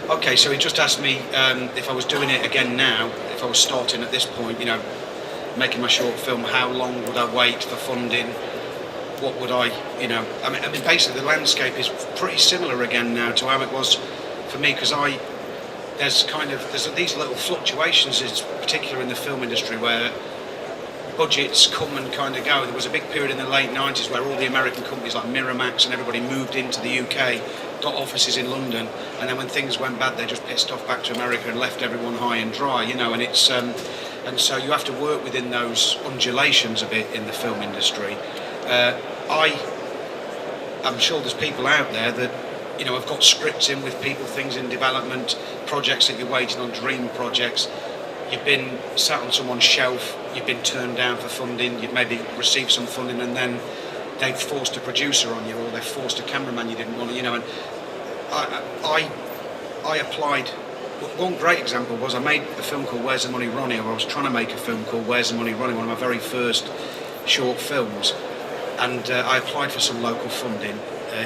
Okay, so he just asked me if I was doing it again now, if I was starting at this point, making my short film, how long would I wait for funding? What would I, I mean, basically the landscape is pretty similar again now to how it was for me, because there's these little fluctuations, in particular in the film industry, where budgets come and kind of go. There was a big period in the late 90s where all the American companies like Miramax and everybody moved into the UK, got offices in London, and then when things went bad, they just pissed off back to America and left everyone high and dry, and it's and so you have to work within those undulations a bit in the film industry. I'm sure there's people out there that have got scripts in with people, things in development, projects that you're waiting on, dream projects. You've been sat on someone's shelf, you've been turned down for funding, you've maybe received some funding and then they've forced a producer on you, or they've forced a cameraman you didn't want, and I applied. One great example was I made a film called Where's the Money Ronnie, or I was trying to make a film called Where's the Money Ronnie, one of my very first short films, and I applied for some local funding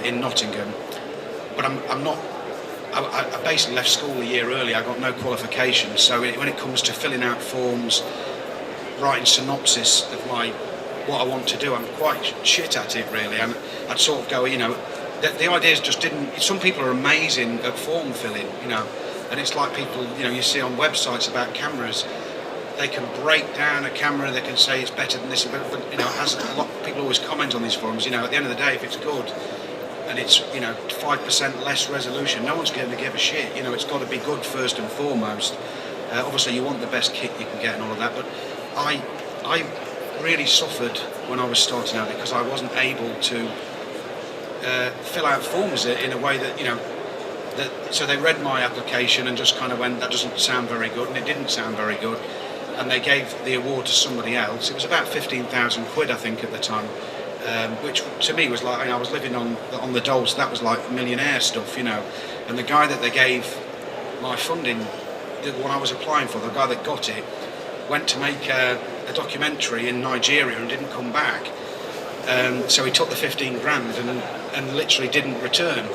in Nottingham, but I'm not. I basically left school a year early. I got no qualifications, so when it comes to filling out forms, writing synopsis of what I want to do, I'm quite shit at it really. I'd sort of go, the ideas just didn't. Some people are amazing at form filling, and it's like people, you see on websites about cameras. They can break down a camera. They can say it's better than this, but as a lot people always comment on these forums, at the end of the day, if it's good and it's 5% less resolution, no one's going to give a shit. It's got to be good first and foremost. Obviously, you want the best kit you can get and all of that, but I really suffered when I was starting out because I wasn't able to fill out forms in a way that so they read my application and just kind of went, that doesn't sound very good, and it didn't sound very good, and they gave the award to somebody else. It was about 15,000 quid, I think, at the time, which to me was like, I was living on the dole, so that was like millionaire stuff, and the guy that they gave my funding, the one I was applying for, the guy that got it, went to make a documentary in Nigeria and didn't come back. So he took the 15 grand and literally didn't return.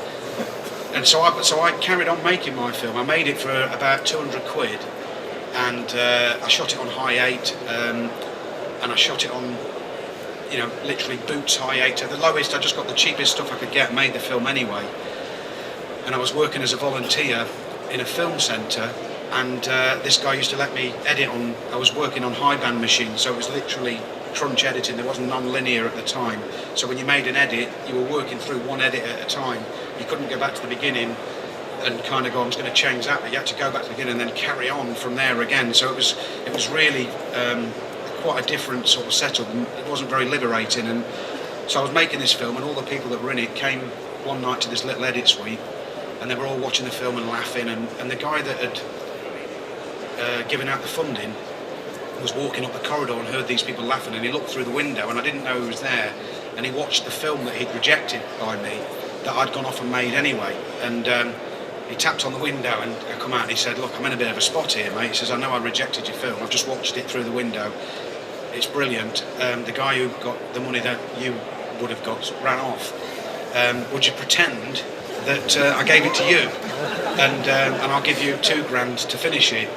And so I carried on making my film. I made it for about 200 quid, and I shot it on high 8, and I shot it on, literally boots high 8. At the lowest, I just got the cheapest stuff I could get, made the film anyway. And I was working as a volunteer in a film centre, and this guy used to let me edit on. I was working on high band machines, so it was literally crunch editing. There wasn't non-linear at the time, so when you made an edit, you were working through one edit at a time. You couldn't go back to the beginning and kind of go, I'm just going to change that, but you had to go back to the beginning and then carry on from there again. So it was really quite a different sort of setup, and it wasn't very liberating. And so I was making this film, and all the people that were in it came one night to this little edit suite, and they were all watching the film and laughing, and the guy that had given out the funding was walking up the corridor and heard these people laughing, and he looked through the window, and I didn't know he was there, and he watched the film that he'd rejected by me, that I'd gone off and made anyway, and he tapped on the window, and I come out and he said, look, I'm in a bit of a spot here, mate. He says, I know I rejected your film, I've just watched it through the window, it's brilliant. The guy who got the money that you would have got ran off. Would you pretend that I gave it to you, and I'll give you 2 grand to finish it?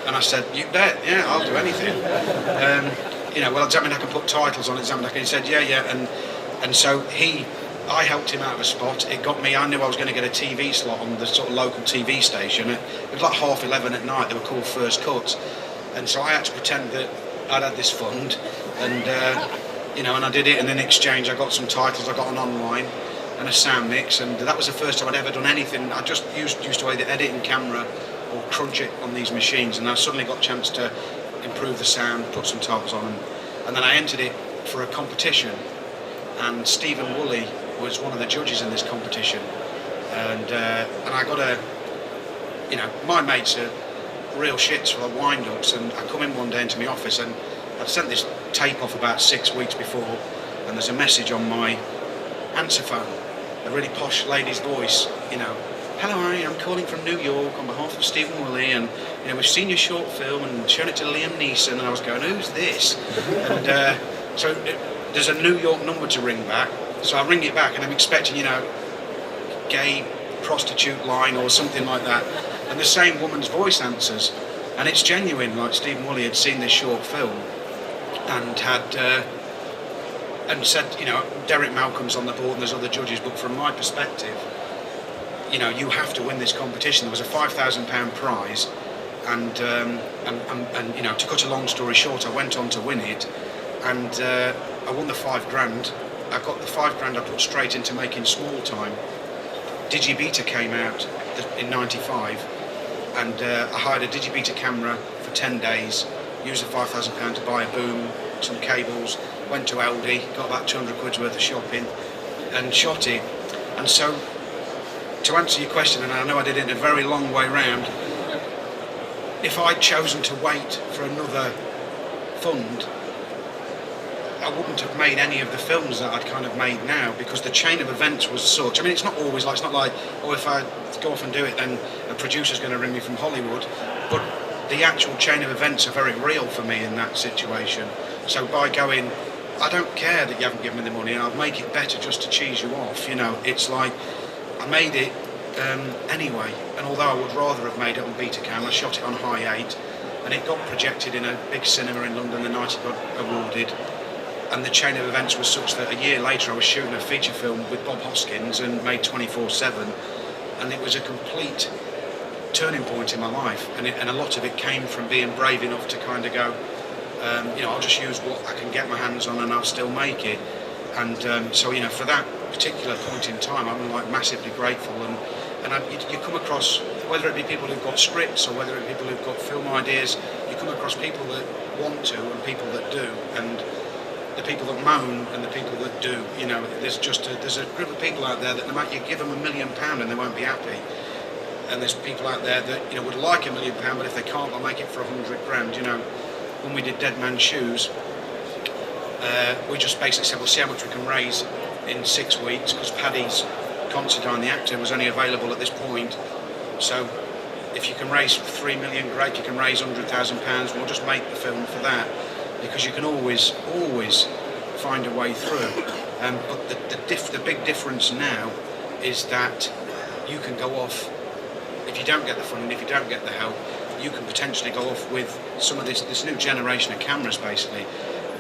And I said, you bet, yeah, I'll do anything. Well, I can put titles on it, and he said, yeah, and so I helped him out of a spot. It got me, I knew I was going to get a TV slot on the sort of local TV station. It was like 11:30 at night, they were called First Cuts. And so I had to pretend that I'd had this fund, and and I did it, and in exchange I got some titles, I got an online and a sound mix, and that was the first time I'd ever done anything. I just used to either edit in camera or crunch it on these machines, and I suddenly got a chance to improve the sound, put some titles on, and then I entered it for a competition, and Stephen Woolley was one of the judges in this competition, and I got my mates are real shits for the wind-ups, and I come in one day into my office, and I'd sent this tape off about 6 weeks before, and there's a message on my answer phone, a really posh lady's voice, hello, I'm calling from New York on behalf of Stephen Woolley, and we've seen your short film and shown it to Liam Neeson, and I was going, who's this? And so there's a New York number to ring back, so I ring it back, and I'm expecting, gay prostitute line or something like that. and the same woman's voice answers, and it's genuine. Like Stephen Woolley had seen this short film and had and said, you know, Derek Malcolm's on the board and there's other judges, but from my perspective, you know, you have to win this competition. There was a £5,000 prize, and you know, to cut a long story short, I went on to win it, and I won the £5,000. I got the £5,000 I put straight into making small time. Digibeta came out in '95, and I hired a Digibeta camera for 10 days, used the £5,000 to buy a boom, some cables, went to Aldi, got about 200 quid's worth of shopping, and shot it. And so, to answer your question, and I know I did it in a very long way round, if I'd chosen to wait for another fund, I wouldn't have made any of the films that I'd kind of made now, because the chain of events was such. I mean, it's not always like, it's not like, oh, if I go off and do it, then a producer's going to ring me from Hollywood, but the actual chain of events are very real for me in that situation. So by going, I don't care that you haven't given me the money, and I'll make it better just to cheese you off, you know, it's like, I made it anyway, and although I would rather have made it on Betacam, I shot it on High 8, and it got projected in a big cinema in London the night it got awarded. And the chain of events was such that a year later I was shooting a feature film with Bob Hoskins and made 24/7, and it was a complete turning point in my life, and a lot of it came from being brave enough to kind of go, you know, I'll just use what I can get my hands on and I'll still make it. And so, you know, for that particular point in time, I'm like massively grateful, and you come across, whether it be people who've got scripts or whether it be people who've got film ideas, you come across people that want to and people that do, and the people that moan and the people that do, you know, there's a group of people out there that no matter you give them £1 million and they won't be happy, and there's people out there that, you know, would like £1 million, but if they can't, they'll make it for 100 grand. You know, when we did Dead Man's Shoes, we just basically said we'll see how much we can raise in 6 weeks, because Paddy's Considine, the actor, was only available at this point. So if you can raise 3 million, great. If you can raise £100,000, we'll just make the film for that, because you can always find a way through. But the big difference now is that you can go off, if you don't get the funding, if you don't get the help, you can potentially go off with some of this new generation of cameras, basically.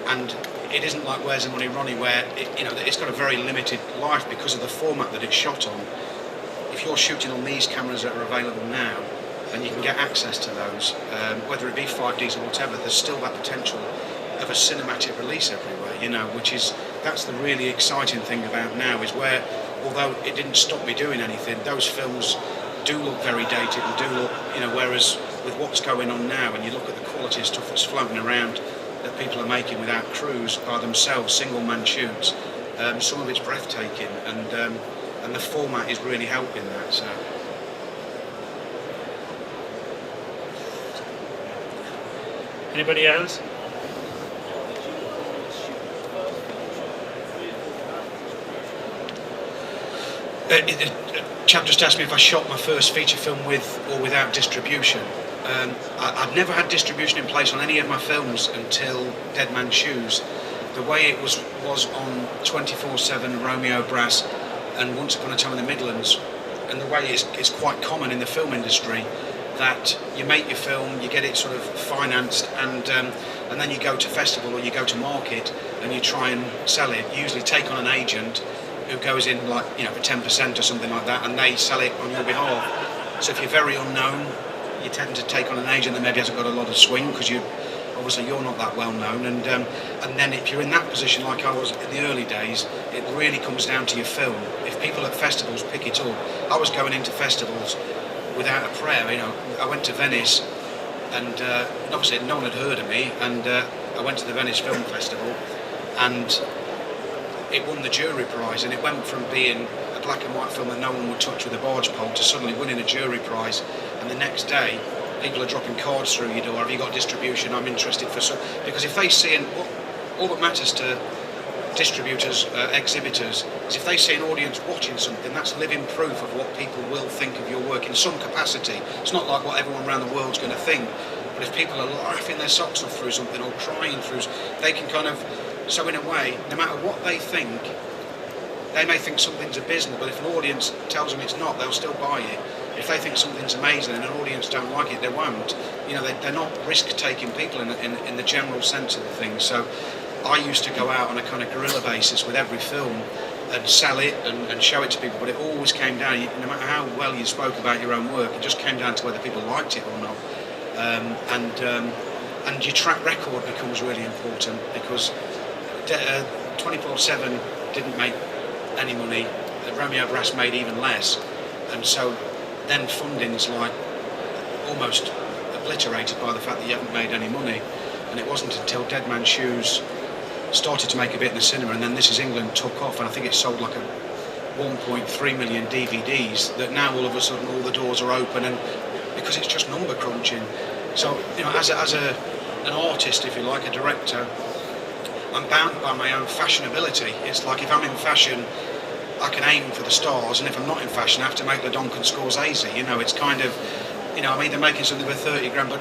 And it isn't like Where's the Money Ronnie, where you know, it's got a very limited life because of the format that it's shot on. If you're shooting on these cameras that are available now, and you can get access to those, whether it be 5Ds or whatever, there's still that potential of a cinematic release everywhere, you know, that's the really exciting thing about now, is where, although it didn't stop me doing anything, those films do look very dated and do look, you know, whereas with what's going on now, and you look at the quality of stuff that's floating around that people are making without crews, by themselves, single-man shoots, some of it's breathtaking, and the format is really helping that, so. Anybody else? A chap just asked me if I shot my first feature film with or without distribution. I'd never had distribution in place on any of my films until Dead Man's Shoes. The way it was on 24/7, Romeo Brass, and Once Upon a Time in the Midlands, and the way it's quite common in the film industry that you make your film, you get it sort of financed, and then you go to festival or you go to market and you try and sell it. You usually take on an agent who goes in, like, you know, for 10% or something like that, and they sell it on your behalf. So if you're very unknown, you tend to take on an agent that maybe hasn't got a lot of swing, because obviously you're not that well known, and then if you're in that position like I was in the early days, it really comes down to your film. If people at festivals pick it up, I was going into festivals without a prayer, you know. I went to Venice, and obviously no one had heard of me, and I went to the Venice Film Festival, and it won the jury prize, and it went from being a black and white film that no one would touch with a barge pole to suddenly winning a jury prize. And the next day, people are dropping cards through your door. Have you got distribution? I'm interested for some. Because if they see, and all that matters to distributors, exhibitors, is if they see an audience watching something, that's living proof of what people will think of your work in some capacity. It's not like what everyone around the world's going to think, but if people are laughing their socks off through something or crying through, they can kind of. So in a way, no matter what they think, they may think something's abysmal, but if an audience tells them it's not, they'll still buy it. If they think something's amazing and an audience don't like it, they won't. They're not risk-taking people in the general sense of the thing. So I used to go out on a kind of guerrilla basis with every film and sell it and show it to people, but it always came down, no matter how well you spoke about your own work, it just came down to whether people liked it or not. And your track record becomes really important, because 24/7 didn't make any money. Romeo Brass made even less, and so then funding's like almost obliterated by the fact that you haven't made any money. And it wasn't until Dead Man's Shoes started to make a bit in the cinema, and then This Is England took off, and I think it sold like 1.3 million DVDs, that now all of a sudden all the doors are open, and because it's just number crunching. So as an artist, if you like, a director, I'm bound by my own fashionability. It's like if I'm in fashion, I can aim for the stars, and if I'm not in fashion, I have to make the Donkin Scorsese. It's kind of, I'm either making something for 30 grand,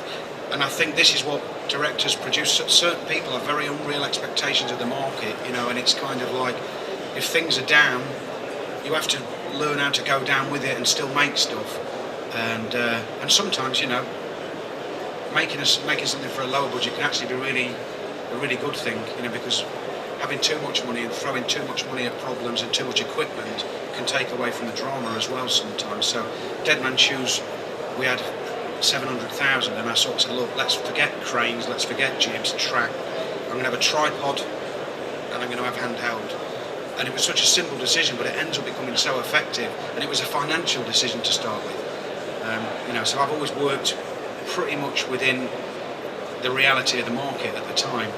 and I think this is what directors produce. Certain people have very unreal expectations of the market, and it's kind of like, if things are down, you have to learn how to go down with it and still make stuff. And sometimes, making something for a lower budget can actually be a really good thing, because having too much money and throwing too much money at problems and too much equipment can take away from the drama as well sometimes. So Dead Man's Shoes, we had 700,000, and I sort of said, look, let's forget cranes, let's forget jibs, track. I'm going to have a tripod and I'm going to have handheld. And it was such a simple decision, but it ends up becoming so effective, and it was a financial decision to start with. So I've always worked pretty much within the reality of the market at the time.